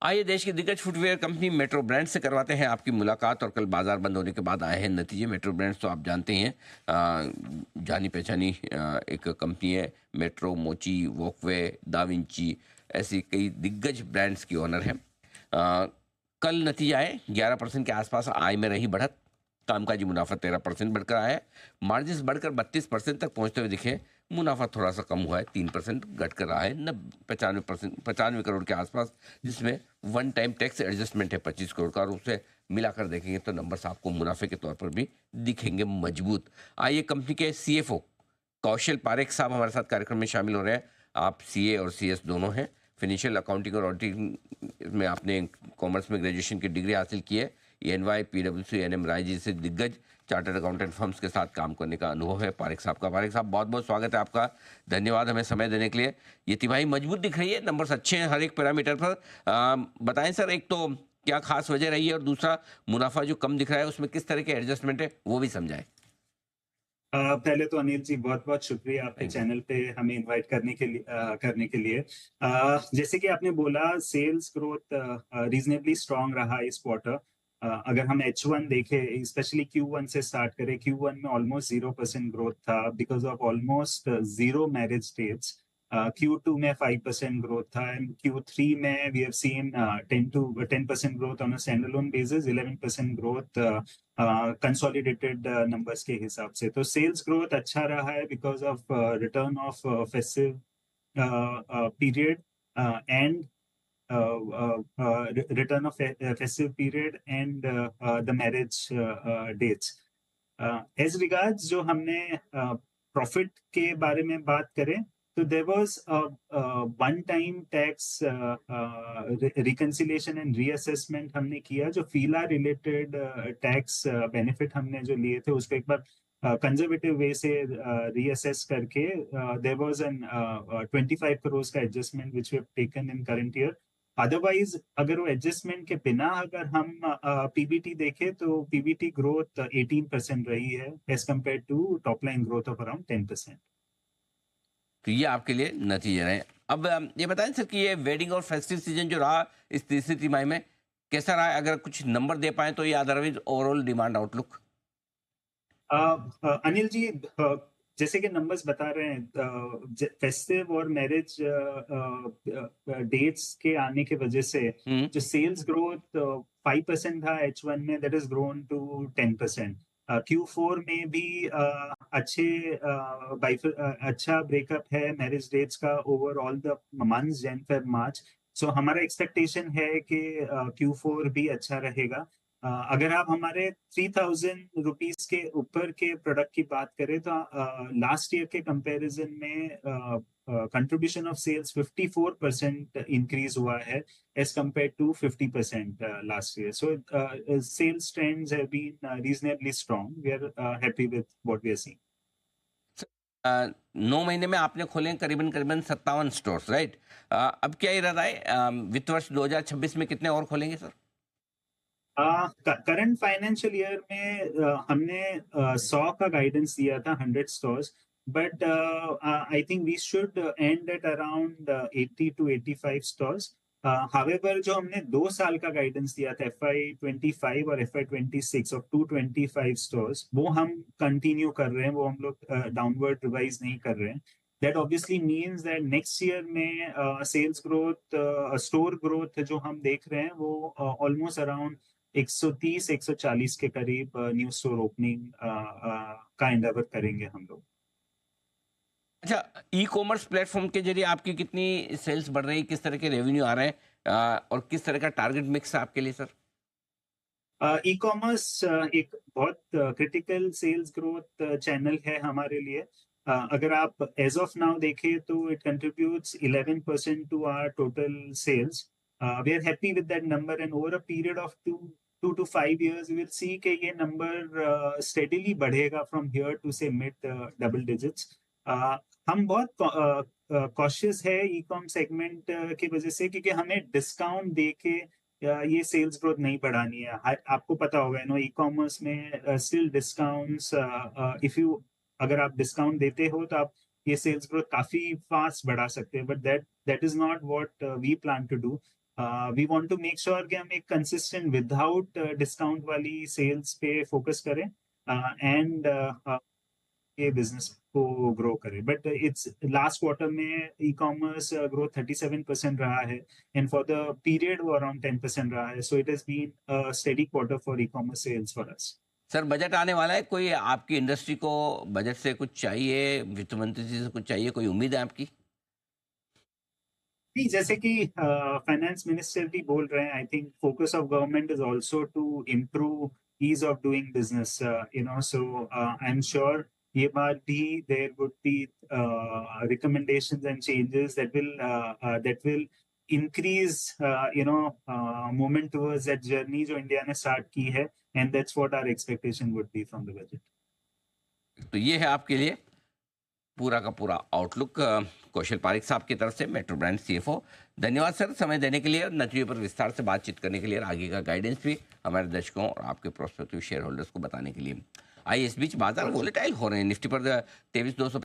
आइए देश की दिग्गज फुटवियर कंपनी मेट्रो ब्रांड से करवाते हैं आपकी मुलाकात। और कल बाजार बंद होने के बाद आए हैं नतीजे। मेट्रो ब्रांड्स तो आप जानते हैं, जानी पहचानी एक कंपनी है। मेट्रो, मोची, वॉकवे, दाविंची, ऐसी कई दिग्गज ब्रांड्स की ओनर है। कल नतीजे आए, 11% के आसपास आय में रही बढ़त। कामकाजी मुनाफा 13% बढ़कर आया है। मार्जिन बढ़कर 32% तक पहुंचते हुए दिखे। मुनाफा थोड़ा सा कम हुआ है, 3% घट कर रहा है 95%, 95 करोड़ के आसपास, जिसमें वन टाइम टैक्स एडजस्टमेंट है 25 करोड़ का। और उसे मिलाकर देखेंगे तो नंबर्स आपको मुनाफे के तौर पर भी दिखेंगे मजबूत। आइए कंपनी के CFO कौशल पारेख साहब हमारे साथ कार्यक्रम में शामिल हो रहे हैं। आप CA और CS दोनों हैं। फिनेंशियल अकाउंटिंग और ऑडिटिंग में आपने कॉमर्स में ग्रेजुएशन की डिग्री हासिल की है। EY, PwC, NM Rai ji से दिग्गज चार्टर्ड अकाउंटेंट फर्म्स के साथ काम करने का अनुभव है पारेख साहब का। पारेख साहब, बहुत बहुत स्वागत है आपका। धन्यवाद हमें समय देने के लिए। ये तिमाही मजबूत दिख रही है, नंबर्स अच्छे हैं हर एक पैरामीटर पर। बताएं सर, एक तो क्या खास वजह रही है, और दूसरा मुनाफा जो कम दिख रहा है उसमें किस तरह के एडजस्टमेंट है वो भी समझाएं। पहले तो अनिल जी बहुत बहुत शुक्रिया आपके थैंक यू। चैनल पे हमें इनवाइट करने के लिए। जैसे कि आपने बोला, सेल्स ग्रोथ रीजनेबली स्ट्रांग रहा इस क्वार्टर। अगर हम H1 देखें, स्पेशली Q1 से स्टार्ट करें, Q1 में ऑलमोस्ट 0% ग्रोथ था because of almost zero marriage dates. Q2 में 5% ग्रोथ था, एंड Q3 में we have seen 10% growth on a standalone basis, 11% growth consolidated numbers के हिसाब से। तो सेल्स ग्रोथ अच्छा रहा है because of return of festive period and return of festive period and the marriage dates. As regards जो हमने प्रॉफिट के बारे में बात करें, तो there was one time tax reconciliation and reassessment हमने किया। जो फीला रिलेटेड टैक्स बेनिफिट हमने जो लिए थे उसको एक बार कंजर्वेटिव वे से रीअसेस करके देयर वाज एन 25 करोड़ का adjustment which we have taken in current year. Otherwise अगर वो एडजस्टमेंट के बिना अगर हम पीबीटी देखें, तो पीबीटी ग्रोथ 18% रही है as compare to top line growth of around 10%। तो ये आपके लिए नतीजे रहे। अब ये बताएं सर कि ये वेडिंग और फेस्टिव सीजन जो रहा इस तीसरी तिमाही में, कैसा रहा? अगर कुछ नंबर दे पाए तो, ये otherwise overall demand outlook. Anil ji, जैसे कि नंबर्स बता रहे हैं, फेस्टिव और मैरिज डेट्स के आने की वजह से हम्म। जो सेल्स ग्रोथ 5% था H1 में, that is grown to 10%। Q4 में भी अच्छा ब्रेकअप है मैरिज डेट्स का over all the months Jan Feb March. So हमारा एक्सपेक्टेशन है कि Q4 भी अच्छा रहेगा। अगर आप हमारे 3000 रुपीज के ऊपर के प्रोडक्ट की बात करें, तो लास्ट ईयर के कंपैरिजन में कंट्रीब्यूशन ऑफ सेल्स 54% इंक्रीज हुआ है as compare to 50% last year. So sales trends have been reasonably strong. We are happy with what we are seeing. 9 महीने में आपने खोले हैं करीबन करीबन 57 स्टोर्स, राइट? अब क्या इरादा है, वित्त वर्ष 2026 में कितने और खोलेंगे सर? करंट फाइनेंशियल ईयर में हमने 100 का गाइडेंस दिया था, 100 stores. But I think we should end at around 80 to 85 stores. However जो हमने 2 साल का गाइडेंस दिया था, FY25 और FY26 ऑफ 225 स्टोर्स, वो हम कंटिन्यू कर रहे हैं। वो हम लोग डाउनवर्ड रिवाइज नहीं कर रहे हैं। That obviously means that next year में सेल्स ग्रोथ, स्टोर ग्रोथ जो हम देख रहे हैं, वो ऑलमोस्ट अराउंड 130 140 के करीब न्यू स्टोर ओपनिंग का एंडेवर करेंगे हम लोग। अच्छा, ई कॉमर्स प्लेटफॉर्म के जरिए आपकी कितनी सेल्स बढ़ रही है, किस तरह के रेवेन्यू आ रहे हैं, और किस तरह का टारगेट मिक्स है आपके लिए सर? ई कॉमर्स एक बहुत क्रिटिकल सेल्स ग्रोथ चैनल है हमारे लिए। अगर आप एज ऑफ नाउ देखें, तो it contributes 11% to our total sales. We are happy with that number, and over a period of 2 to 5 years we will see कि ये नंबर स्टेडीली बढ़ेगा from here to say mid double digits. हम बहुत cautious है e com segment की वजह से, क्योंकि हमें डिस्काउंट दे के ये सेल्स ग्रोथ नहीं बढ़ानी है। आपको पता होगा नो, ई कॉमर्स में स्टिल डिस्काउंट्स, इफ यू अगर आप डिस्काउंट देते हो तो आप ये सेल्स ग्रोथ काफी फास्ट बढ़ा सकते हैं। But that is not what we plan to do. We want to make sure कि हम एक कंसिस्टेंट विदाउट डिस्काउंट वाली सेल्स पे फोकस करें एंड ये बिजनेस को ग्रो करे. बट इट्स लास्ट क्वार्टर में ई कॉमर्स ग्रोथ 37% रहा है एंड फॉर द पीरियड वो अराउंड 10% रहा है. So it has been a steady quarter for e commerce sales for us. Sir budget आने वाला है, कोई आपकी इंडस्ट्री को बजट से कुछ चाहिए, वित्त मंत्री जी से कुछ चाहिए, कोई उम्मीद है आपकी? नहीं, जैसे कि फाइनेंस मिनिस्टर भी बोल रहे हैं, I think focus of government is also to improve ease of doing business, so I am sure ये बात भी there would be recommendations and changes that will increase movement towards that journey जो India ने start की है, and that's what our expectation would be from the budget. तो ये है आपके लिए पूरा का पूरा आउटलुक कौशल पारिक साहब की तरफ से, मेट्रो ब्रांड सीएफओ। धन्यवाद सर समय देने के लिए और नतीजों पर विस्तार से बातचीत करने के लिए और आगे का गाइडेंस भी हमारे दर्शकों और आपके प्रोस्पेक्टिव शेयर होल्डर्स को बताने के लिए। आइए इस बीच बाजार वोलेटाइल हो रहे हैं। निफ्टी पर 23,200